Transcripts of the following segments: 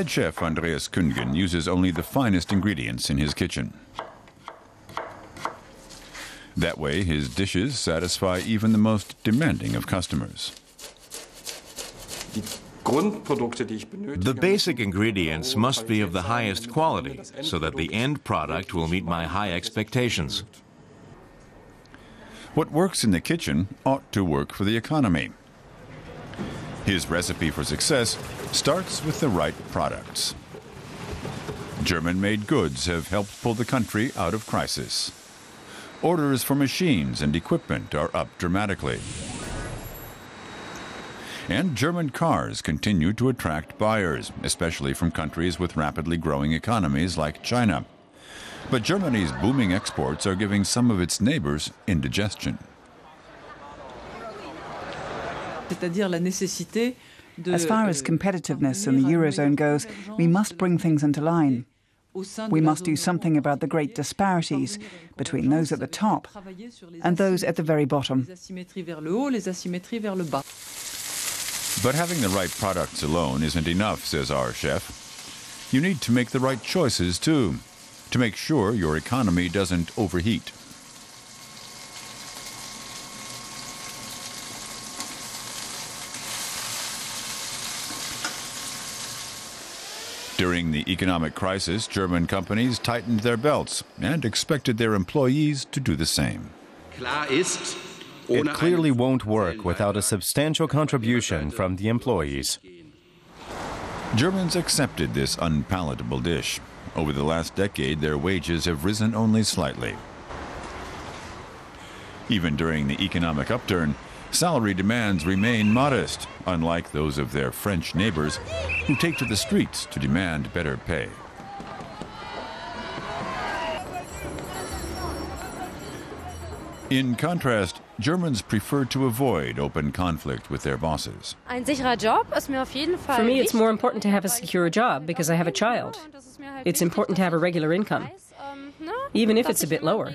Head chef Andreas Kündgen uses only the finest ingredients in his kitchen. That way, his dishes satisfy even the most demanding of customers. The basic ingredients must be of the highest quality so that the end product will meet my high expectations. What works in the kitchen ought to work for the economy. His recipe for success starts with the right products. German-made goods have helped pull the country out of crisis. Orders for machines and equipment are up dramatically. And German cars continue to attract buyers, especially from countries with rapidly growing economies like China. But Germany's booming exports are giving some of its neighbors indigestion. As far as competitiveness in the Eurozone goes, we must bring things into line. We must do something about the great disparities between those at the top and those at the very bottom. But having the right products alone isn't enough, says our chef. You need to make the right choices, too, to make sure your economy doesn't overheat. During the economic crisis, German companies tightened their belts and expected their employees to do the same. It clearly won't work without a substantial contribution from the employees. Germans accepted this unpalatable dish. Over the last decade, their wages have risen only slightly. Even during the economic upturn, salary demands remain modest, unlike those of their French neighbors, who take to the streets to demand better pay. In contrast, Germans prefer to avoid open conflict with their bosses. For me, it's more important to have a secure job because I have a child. It's important to have a regular income, even if it's a bit lower.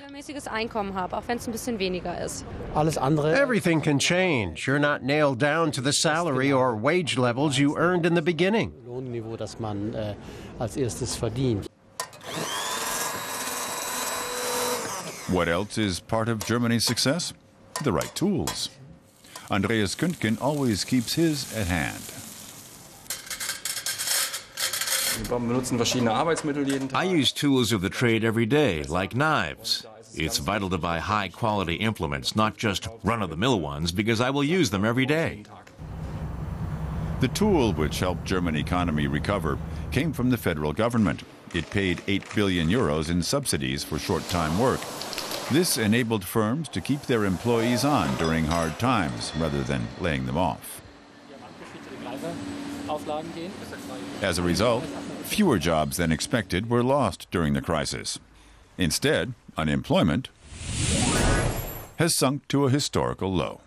Everything can change. You're not nailed down to the salary or wage levels you earned in the beginning. What else is part of Germany's success? The right tools. Andreas Kündgen always keeps his at hand. I use tools of the trade every day, like knives. It's vital to buy high-quality implements, not just run-of-the-mill ones, because I will use them every day. The tool which helped German economy recover came from the federal government. It paid 8 billion euros in subsidies for short-time work. This enabled firms to keep their employees on during hard times, rather than laying them off. As a result, fewer jobs than expected were lost during the crisis. Instead, unemployment has sunk to a historical low.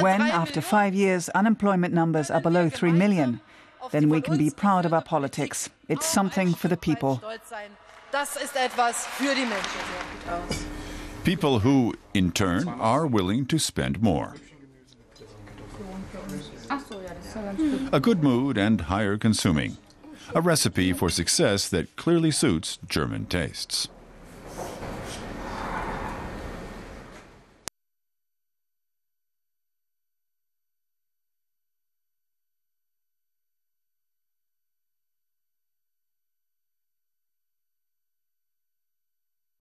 When, after 5 years, unemployment numbers are below 3 million, then we can be proud of our politics. It's something for the people. People who, in turn, are willing to spend more. A good mood and higher consuming. A recipe for success that clearly suits German tastes.